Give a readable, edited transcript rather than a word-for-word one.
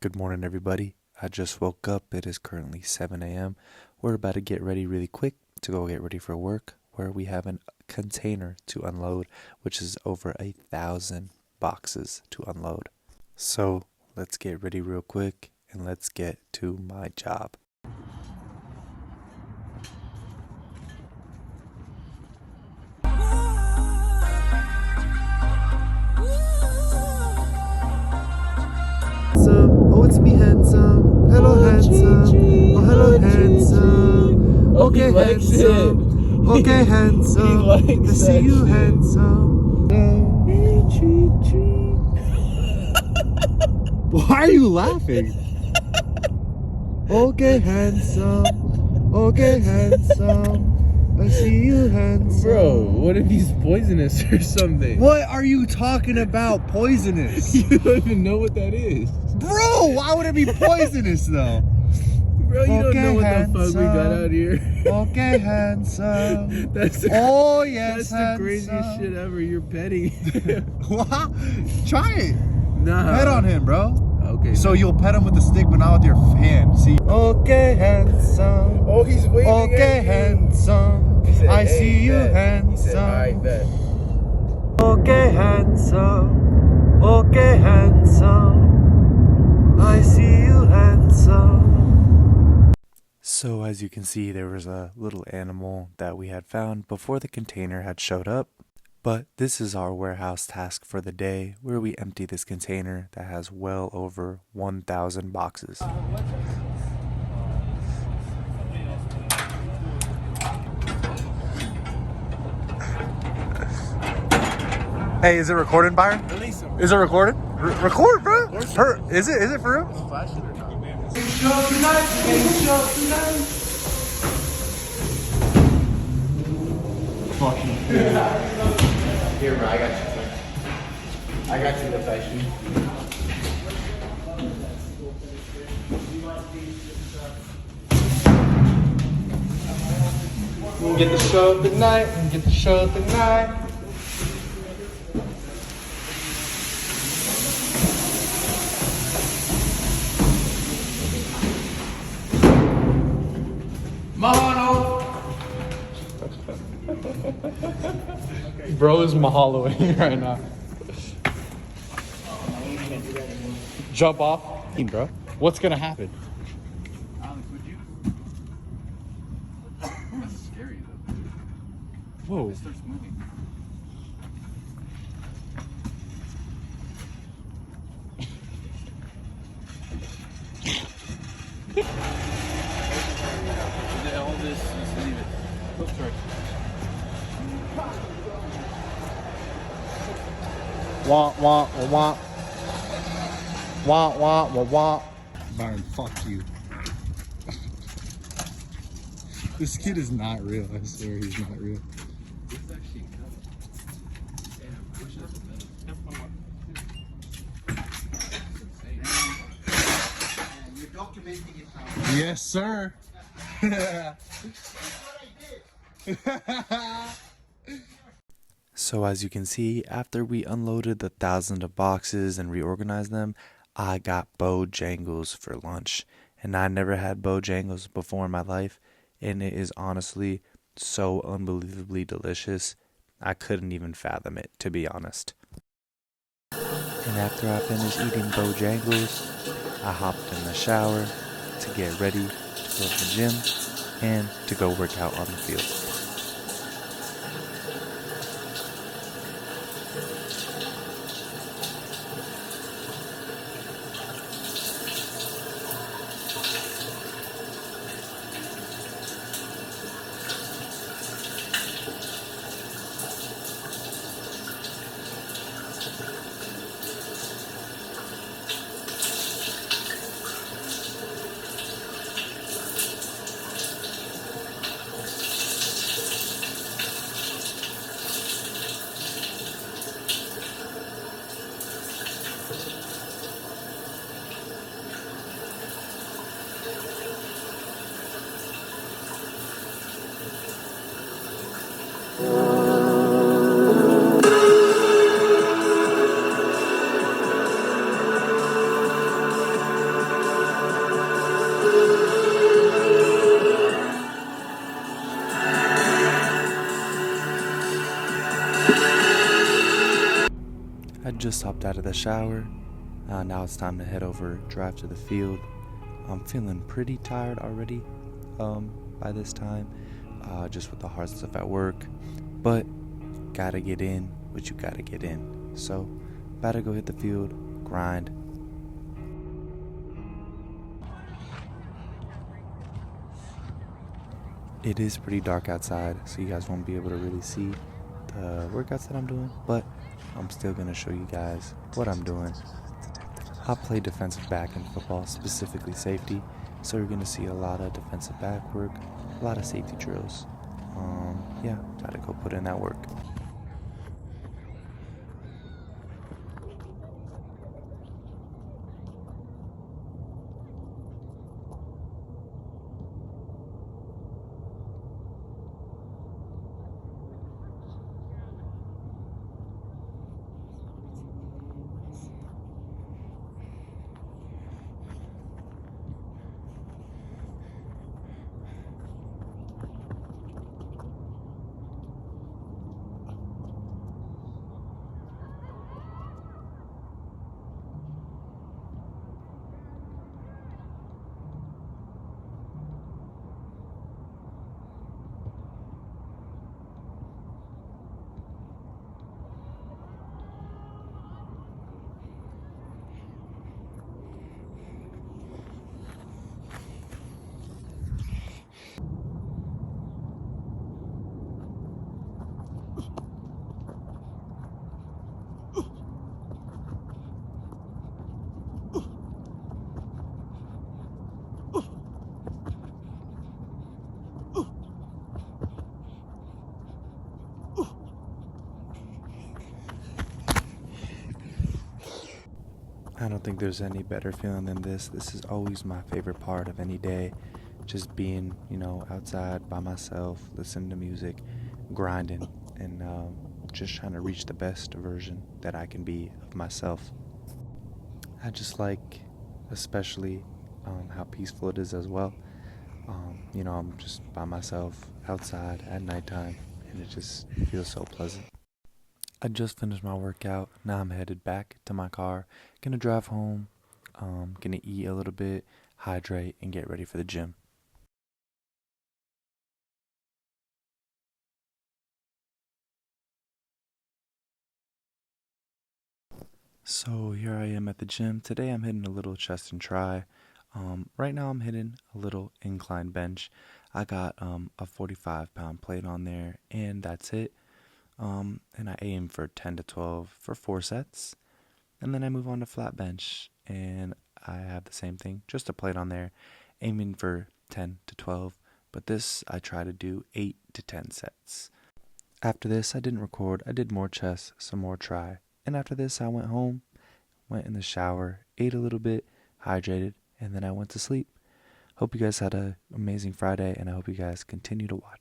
Good morning, everybody. I just woke up. It is currently 7 a.m. We're about to get ready really quick to go get ready for work, where we have a container to unload, which is over 1,000 boxes to unload. So let's get ready real quick and let's get to my job. Oh, it's me, handsome. Hello, handsome. Oh, hello, handsome. Okay, handsome. Okay, handsome. I see you, handsome. Hey, treat, treat. Why are you laughing? Okay, handsome. Okay, handsome. I see you, handsome. Bro, what if he's poisonous or something? What are you talking about? Poisonous? You don't even know what that is. Bro, why would it be poisonous though? Bro, you don't know what handsome. the fuck we got out here. Okay, handsome. That's the, Oh, yes, that's the craziest shit ever. You're petting. What? Try it. Nah. Pet on him, bro. Okay. So you'll pet him with the stick, but not with your hand. See? Okay, handsome. Oh, he's waving Okay, at you. handsome. He said, I hey, see you, bet. handsome. He said, I bet. Okay, handsome. Okay, handsome. I see you, handsome. So as you can see, there was a little animal that we had found before the container had showed up. But this is our warehouse task for the day, where we empty this container that has well over 1,000 boxes. Hey, is it recording, Byron? Release him. Is it recording? Record, bro. Is it for real? Flash it or not? Fuck you. Here, bro, I got you. I got you the fashion. Get the show tonight. Get the show tonight. Mahalo! Bro is mahaloing right now. Jump off, bro. What's gonna happen? Alex, would you? That's scary though. Whoa. It starts moving. All this is leave it. Oops, sorry. Wah, wah, wah, wah. Wah, wah, wah, wah. Byron, fuck you. This kid is not real. I swear he's not real. This is actually good. Yeah, push it up a bit. You're documenting it now. Yes, sir. So as you can see, after we unloaded the thousands of boxes and reorganized them, I got Bojangles for lunch. And I never had Bojangles before in my life, and it is honestly so unbelievably delicious. I couldn't even fathom it, to be honest. And after I finished eating Bojangles, I hopped in the shower to get ready to go to the gym and to go work out on the field. just hopped out of the shower. Now it's time to head over, drive to the field. I'm feeling pretty tired already by this time, just with the hard stuff at work. But gotta get in what you gotta get in. So, about to go hit the field, grind. It is pretty dark outside, so you guys won't be able to really see the workouts that I'm doing, but I'm still gonna show you guys what I'm doing. I play defensive back in football, specifically safety, so you're gonna see a lot of defensive back work, a lot of safety drills. Yeah, gotta go put in that work. I don't think there's any better feeling than this. This is always my favorite part of any day. Just being, outside by myself, listening to music, grinding, and just trying to reach the best version that I can be of myself. I just like, especially, how peaceful it is as well. I'm just by myself outside at nighttime, and it just feels so pleasant. I just finished my workout. Now I'm headed back to my car. Gonna drive home. Gonna eat a little bit, hydrate, and get ready for the gym. So here I am at the gym. Today I'm hitting a little chest and try. Right now I'm hitting a little incline bench. I got a 45-pound plate on there, and that's it. And I aim for 10 to 12 for 4 sets. And then I move on to flat bench, and I have the same thing, just a plate on there, aiming for 10 to 12. But this I try to do 8 to 10 sets. After this, I didn't record. I did more chest, some more try. And after this, I went home, went in the shower, ate a little bit, hydrated, and then I went to sleep. Hope you guys had an amazing Friday, and I hope you guys continue to watch.